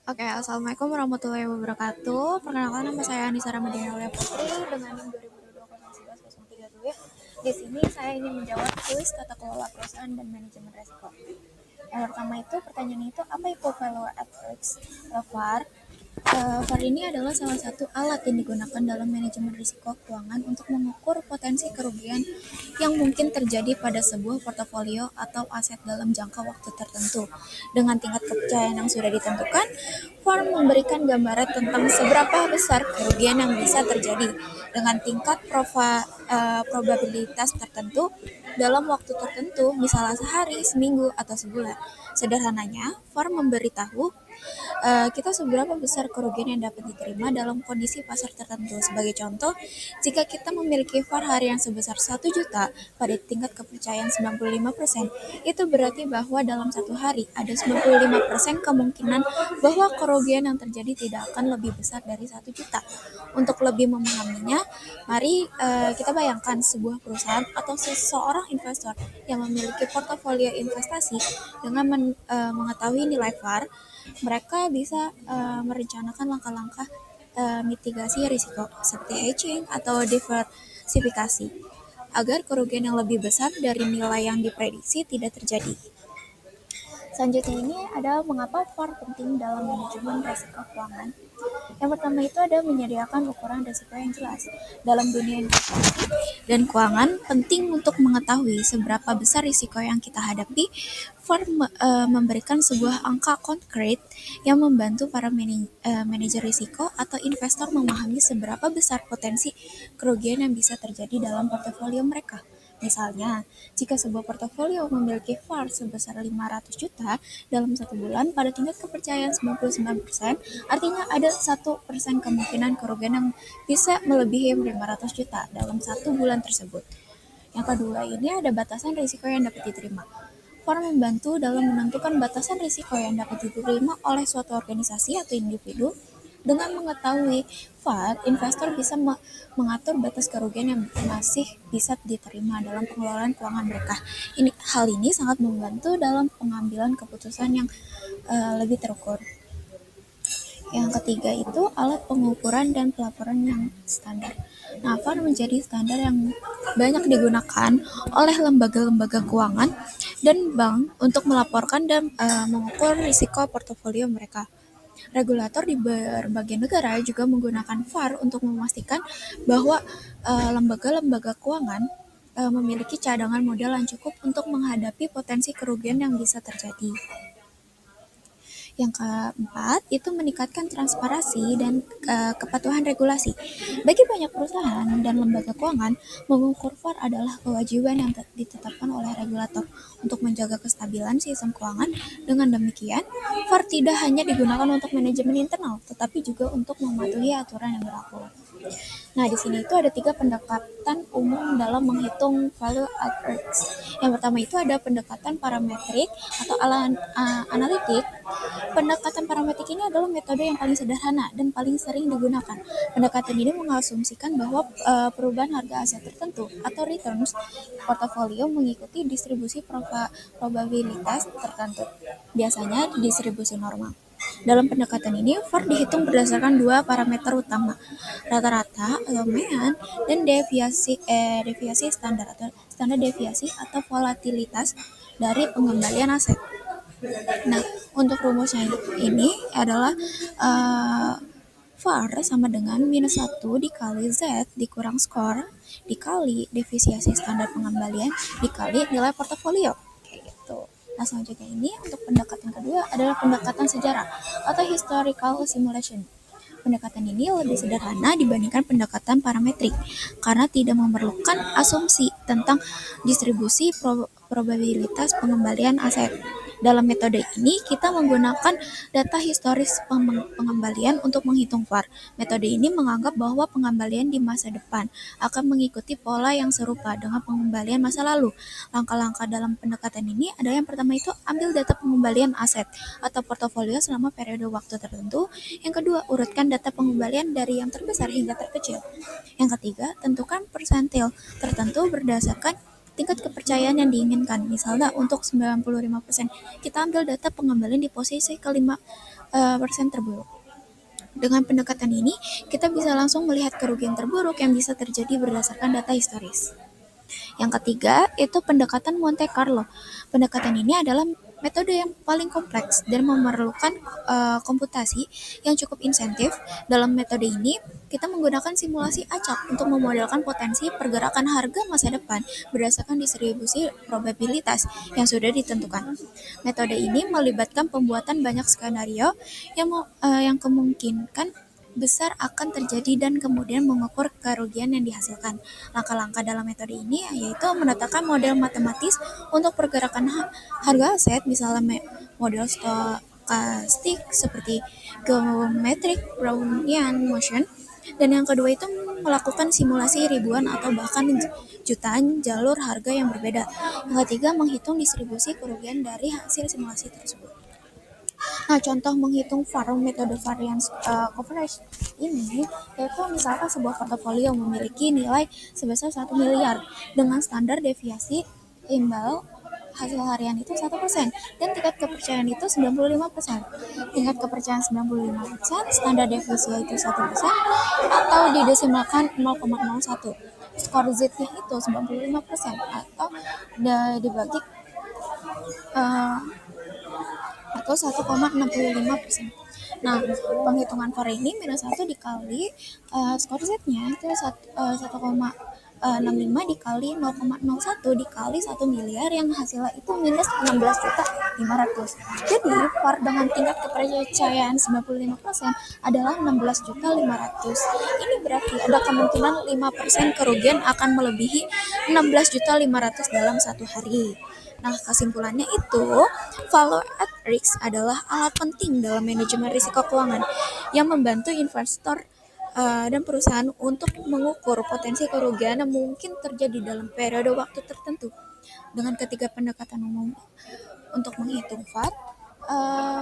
Oke, assalamualaikum warahmatullahi wabarakatuh. Perkenalkan, nama saya Anissa Ramadhani Aulia Putri dengan NIM 2022-0111-32. Di sini saya ingin menjawab kuis tata kelola perusahaan dan manajemen resiko. Yang pertama itu, pertanyaan itu, apa itu value at risk? VAR. VAR ini adalah salah satu alat yang digunakan dalam manajemen risiko keuangan untuk mengukur potensi kerugian yang mungkin terjadi pada sebuah portofolio atau aset dalam jangka waktu tertentu. Dengan tingkat kepercayaan yang sudah ditentukan, VAR memberikan gambaran tentang seberapa besar kerugian yang bisa terjadi dengan tingkat probabilitas tertentu dalam waktu tertentu, misalnya sehari, seminggu, atau sebulan. Sederhananya, VAR memberitahu kita seberapa besar kerugian yang dapat diterima dalam kondisi pasar tertentu. Sebagai contoh, jika kita memiliki VAR hari yang sebesar 1 juta pada tingkat kepercayaan 95%, itu berarti bahwa dalam satu hari ada 95% kemungkinan bahwa kerugian yang terjadi tidak akan lebih besar dari 1 juta. Untuk lebih memahaminya, mari kita bayangkan sebuah perusahaan atau seseorang investor yang memiliki portofolio investasi dengan mengetahui nilai VAR. Mereka bisa merencanakan langkah-langkah mitigasi risiko seperti hedging atau diversifikasi agar kerugian yang lebih besar dari nilai yang diprediksi tidak terjadi. Selanjutnya ini adalah mengapa VAR penting dalam manajemen risiko keuangan. Yang pertama itu ada menyediakan ukuran risiko yang jelas. Dalam dunia investasi dan keuangan, penting untuk mengetahui seberapa besar risiko yang kita hadapi. VAR memberikan sebuah angka konkret yang membantu para manajer risiko atau investor memahami seberapa besar potensi kerugian yang bisa terjadi dalam portofolio mereka. Misalnya, jika sebuah portofolio memiliki VAR sebesar 500 juta dalam satu bulan pada tingkat kepercayaan 99%, artinya ada 1% kemungkinan kerugian yang bisa melebihi 500 juta dalam satu bulan tersebut. Yang kedua, ini ada batasan risiko yang dapat diterima. VAR membantu dalam menentukan batasan risiko yang dapat diterima oleh suatu organisasi atau individu. Dengan mengetahui VAR, investor bisa mengatur batas kerugian yang masih bisa diterima dalam pengelolaan keuangan mereka. Hal ini sangat membantu dalam pengambilan keputusan yang lebih terukur. Yang ketiga itu alat pengukuran dan pelaporan yang standar. Nah, VAR menjadi standar yang banyak digunakan oleh lembaga-lembaga keuangan dan bank untuk melaporkan dan mengukur risiko portofolio mereka. Regulator di berbagai negara juga menggunakan VAR untuk memastikan bahwa lembaga-lembaga keuangan memiliki cadangan modal yang cukup untuk menghadapi potensi kerugian yang bisa terjadi. Yang keempat, itu meningkatkan transparansi dan kepatuhan regulasi. Bagi banyak perusahaan dan lembaga keuangan, mengukur VAR adalah kewajiban yang ditetapkan oleh regulator untuk menjaga kestabilan sistem keuangan. Dengan demikian, VAR tidak hanya digunakan untuk manajemen internal, tetapi juga untuk mematuhi aturan yang berlaku. Nah, di sini itu ada 3 pendekatan umum dalam menghitung value at risk. Yang pertama itu ada pendekatan parametrik atau analitik. Pendekatan parametrik ini adalah metode yang paling sederhana dan paling sering digunakan. Pendekatan ini mengasumsikan bahwa perubahan harga aset tertentu atau returns portofolio mengikuti distribusi probabilitas tertentu, biasanya distribusi normal. Dalam pendekatan ini, VAR dihitung berdasarkan 2 parameter utama, rata-rata atau mean dan deviasi standar atau standar deviasi atau volatilitas dari pengembalian aset. Nah, untuk rumusnya ini adalah VAR sama dengan -1 dikali Z dikurang skor dikali deviasi standar pengembalian dikali nilai portofolio. Kayak gitu. Nah, selanjutnya ini untuk pendekatan kedua adalah pendekatan sejarah atau historical simulation. Pendekatan ini lebih sederhana dibandingkan pendekatan parametrik karena tidak memerlukan asumsi tentang distribusi probabilitas pengembalian aset. Dalam metode ini, kita menggunakan data historis pengembalian untuk menghitung VAR. Metode ini menganggap bahwa pengembalian di masa depan akan mengikuti pola yang serupa dengan pengembalian masa lalu. Langkah-langkah dalam pendekatan ini ada yang pertama itu ambil data pengembalian aset atau portofolio selama periode waktu tertentu. Yang kedua, urutkan data pengembalian dari yang terbesar hingga terkecil. Yang ketiga, tentukan persentil tertentu berdasarkan tingkat kepercayaan yang diinginkan. Misalnya untuk 95%, kita ambil data pengembalian di posisi persen terburuk. Dengan pendekatan ini, kita bisa langsung melihat kerugian terburuk yang bisa terjadi berdasarkan data historis. Yang ketiga, itu pendekatan Monte Carlo. Pendekatan ini adalah metode yang paling kompleks dan memerlukan komputasi yang cukup insentif. Dalam metode ini, kita menggunakan simulasi acak untuk memodelkan potensi pergerakan harga masa depan berdasarkan distribusi probabilitas yang sudah ditentukan. Metode ini melibatkan pembuatan banyak skenario yang kemungkinan besar akan terjadi dan kemudian mengukur kerugian yang dihasilkan. Langkah-langkah dalam metode ini yaitu menetapkan model matematis untuk pergerakan harga aset, misalnya model stokastik seperti geometric Brownian motion. Dan yang kedua itu melakukan simulasi ribuan atau bahkan jutaan jalur harga yang berbeda. Yang ketiga, menghitung distribusi kerugian dari hasil simulasi tersebut. Nah, contoh menghitung VAR, metode variance coverage ini yaitu misalkan sebuah portofolio memiliki nilai sebesar 1 miliar dengan standar deviasi imbal hasil harian itu 1% dan tingkat kepercayaan itu 95%. Tingkat kepercayaan 95%, standar deviasi itu 1% atau didesimalkan 0,01. Skor Z-nya itu 95% atau dibagi atau 1,65%. Nah, penghitungan VAR ini minus 1 dikali skor Z-nya itu 1,65 dikali 0,01 dikali 1 miliar yang hasilnya itu minus 16.500. Jadi, VAR dengan tingkat kepercayaan 95% adalah 16.500. Ini berarti ada kemungkinan 5% kerugian akan melebihi 16.500 dalam satu hari. Nah, kesimpulannya itu, value at risk adalah alat penting dalam manajemen risiko keuangan yang membantu investor dan perusahaan untuk mengukur potensi kerugian yang mungkin terjadi dalam periode waktu tertentu. Dengan ketiga pendekatan umum untuk menghitung VAR,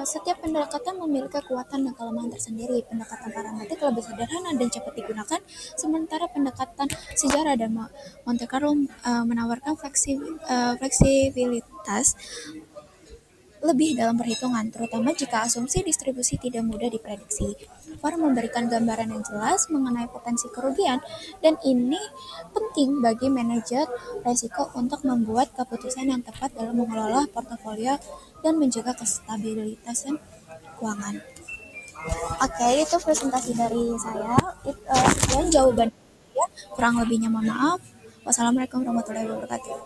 setiap pendekatan memiliki kekuatan dan kelemahan tersendiri. Pendekatan parametrik lebih sederhana dan cepat digunakan, sementara pendekatan sejarah dan Monte Carlo menawarkan fleksibilitas lebih dalam perhitungan, terutama jika asumsi distribusi tidak mudah diprediksi. VAR memberikan gambaran yang jelas mengenai potensi kerugian, dan ini penting bagi manajer risiko untuk membuat keputusan yang tepat dalam mengelola portofolio dan menjaga kestabilitasan keuangan. Oke, itu presentasi dari saya. Sekian jawaban saya. Kurang lebihnya mohon maaf. Wassalamualaikum warahmatullahi wabarakatuh.